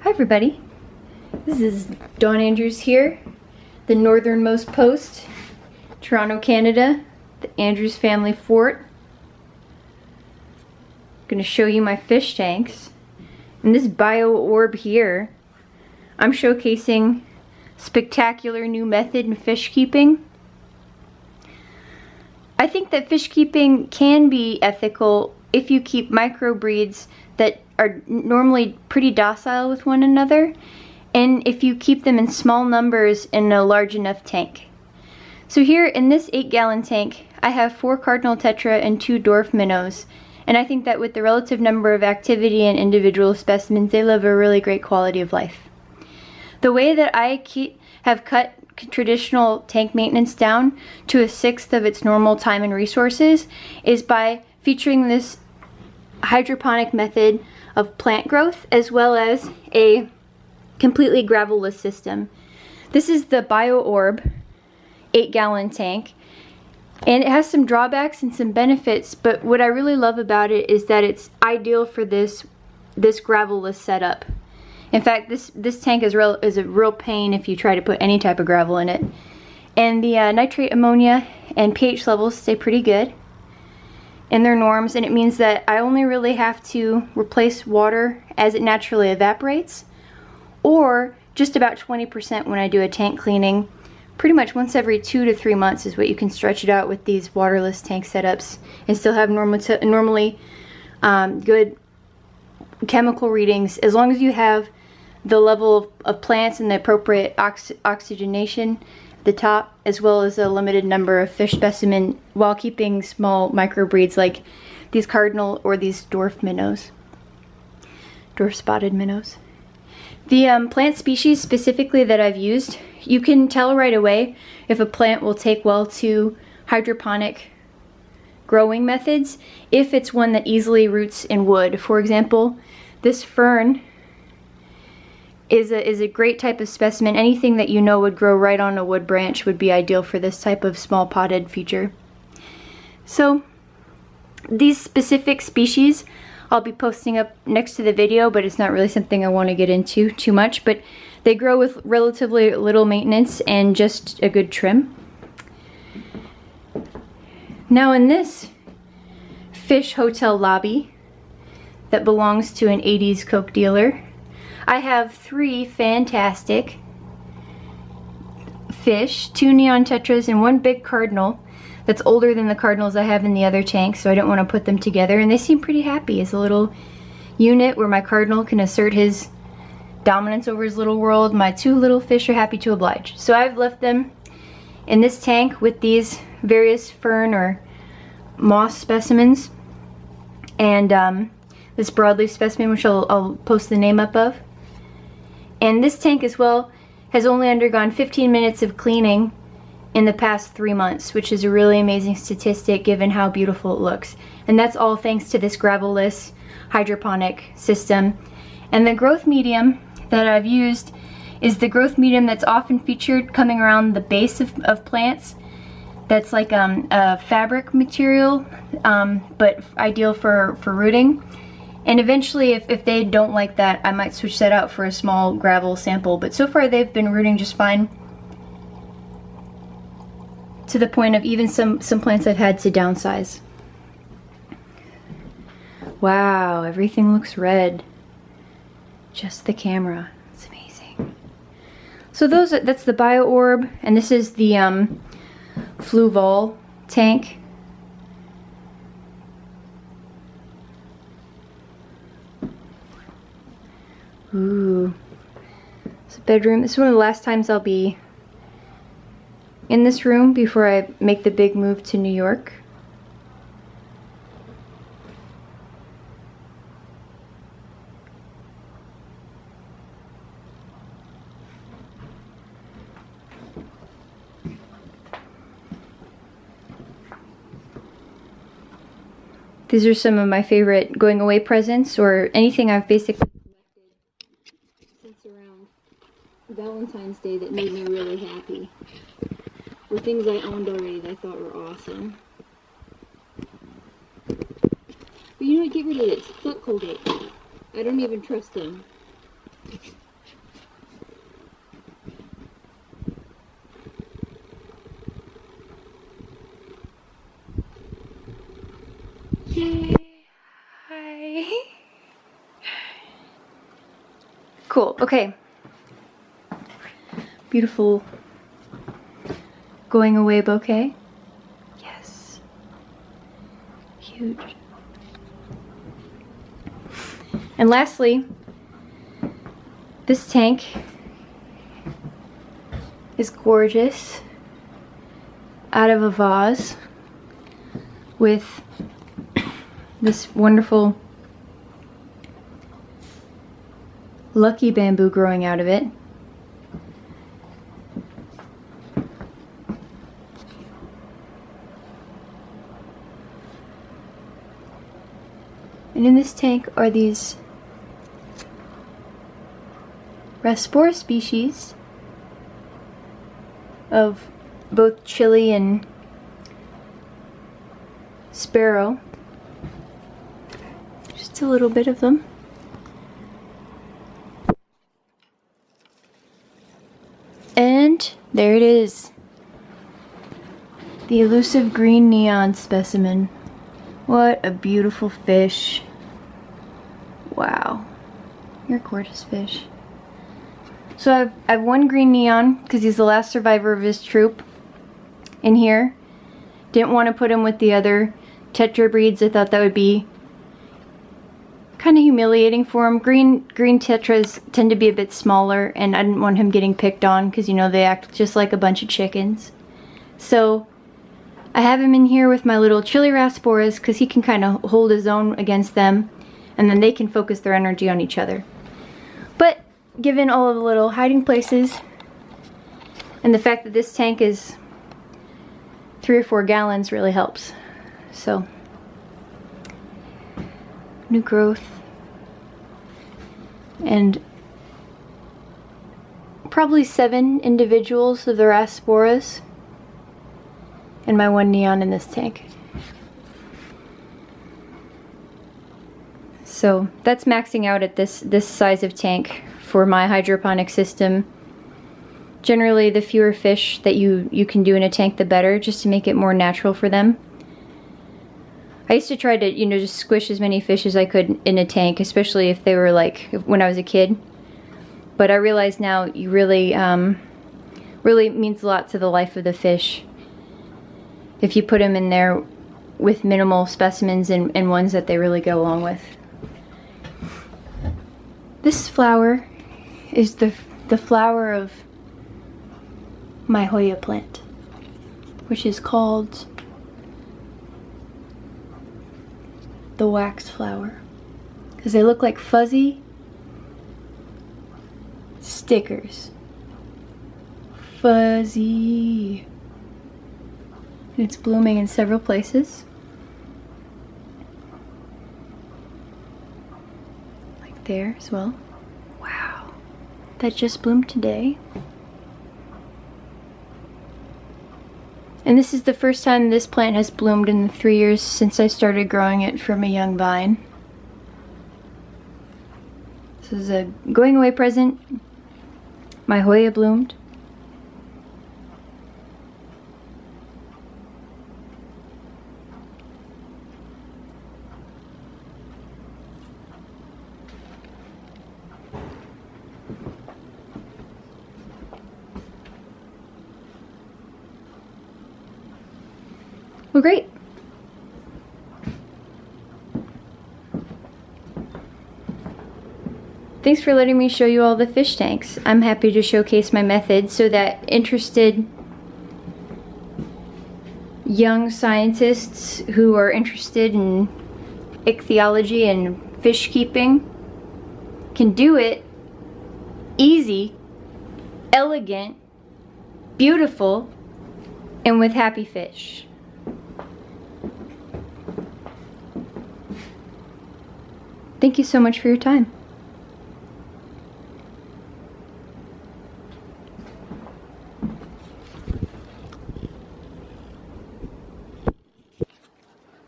Hi everybody, this is Dawn Andrews here, the northernmost post, Toronto, Canada, the Andrews family fort. I'm going to show you my fish tanks. In this bio orb here, I'm showcasing spectacular new method in fish keeping. I think that fish keeping can be ethical if you keep microbreeds that are normally pretty docile with one another, and if you keep them in small numbers in a large enough tank. So here in this 8-gallon tank, I have 4 cardinal tetra and 2 dwarf minnows, and I think that with the relative number of activity and individual specimens, they live a really great quality of life. The way that I have cut traditional tank maintenance down to 1/6 of its normal time and resources is by featuring this hydroponic method of plant growth as well as a completely gravelless system. This is the bio orb 8-gallon tank, and it has some drawbacks and some benefits, but what I really love about it is that it's ideal for this gravelless setup. In fact, this tank is a real pain if you try to put any type of gravel in it. And the nitrate, ammonia, and pH levels stay pretty good in their norms, and it means that I only really have to replace water as it naturally evaporates, or just about 20% when I do a tank cleaning. Pretty much once every 2 to 3 months is what you can stretch it out with these waterless tank setups and still have normally good chemical readings, as long as you have the level of plants and the appropriate oxygenation at the top, as well as a limited number of fish specimen, while keeping small microbreeds like these cardinal or these dwarf minnows, dwarf spotted minnows. The plant species specifically that I've used, you can tell right away if a plant will take well to hydroponic growing methods if it's one that easily roots in wood. For example, this fern is a great type of specimen. Anything that you know would grow right on a wood branch would be ideal for this type of small potted feature. So these specific species I'll be posting up next to the video, but it's not really something I want to get into too much, but they grow with relatively little maintenance and just a good trim. Now in this fish hotel lobby that belongs to an 80s Coke dealer, I have 3 fantastic fish, 2 neon tetras and 1 big cardinal that's older than the cardinals I have in the other tank, so I don't want to put them together, and they seem pretty happy as a little unit where my cardinal can assert his dominance over his little world. My 2 little fish are happy to oblige. So I've left them in this tank with these various fern or moss specimens, and this broadleaf specimen, which I'll post the name up of. And this tank as well has only undergone 15 minutes of cleaning in the past 3 months, which is a really amazing statistic given how beautiful it looks. And that's all thanks to this gravelless hydroponic system. And the growth medium that I've used is the growth medium that's often featured coming around the base of plants. That's like a fabric material, but ideal for rooting. And eventually, if they don't like that, I might switch that out for a small gravel sample. But so far they've been rooting just fine, to the point of even some plants I've had to downsize. Wow, everything looks red. Just the camera. It's amazing. So that's the bio orb, and this is the Fluval tank. Ooh, it's a bedroom. This is one of the last times I'll be in this room before I make the big move to New York. These are some of my favorite going away presents, or anything I've basically collected since around Valentine's Day that made me really happy. Or things I owned already that I thought were awesome. But you know what, get rid of this. Fuck Colgate. I don't even trust them. Yay. Hi. Cool, okay. Beautiful going away bouquet. Yes. Huge. And lastly, this tank is gorgeous, out of a vase with this wonderful lucky bamboo growing out of it. And in this tank are these Raspora species of both chili and sparrow. Just a little bit of them. And there it is. The elusive green neon specimen. What a beautiful fish. Wow. You're a gorgeous fish. So I've one green neon because he's the last survivor of his troop in here. Didn't want to put him with the other tetra breeds. I thought that would be kind of humiliating for him. Green tetras tend to be a bit smaller, and I didn't want him getting picked on because, you know, they act just like a bunch of chickens. So I have him in here with my little chili Rasporas because he can kind of hold his own against them, and then they can focus their energy on each other. But given all of the little hiding places and the fact that this tank is 3 or 4 gallons really helps. So new growth and probably 7 individuals of the Rasporas and my 1 neon in this tank. So that's maxing out at this size of tank for my hydroponic system. Generally, the fewer fish that you can do in a tank, the better, just to make it more natural for them. I used to try to, you know, just squish as many fish as I could in a tank, especially if they were like when I was a kid. But I realize now you really means a lot to the life of the fish if you put them in there with minimal specimens and ones that they really go along with. This flower is the flower of my Hoya plant, which is called the wax flower, because they look like fuzzy stickers. Fuzzy. And it's blooming in several places. Like there as well. Wow. That just bloomed today. And this is the first time this plant has bloomed in the 3 years since I started growing it from a young vine. This is a going away present. My Hoya bloomed. Well, great. Thanks for letting me show you all the fish tanks. I'm happy to showcase my method so that interested young scientists who are interested in ichthyology and fish keeping can do it easy, elegant, beautiful, and with happy fish. Thank you so much for your time.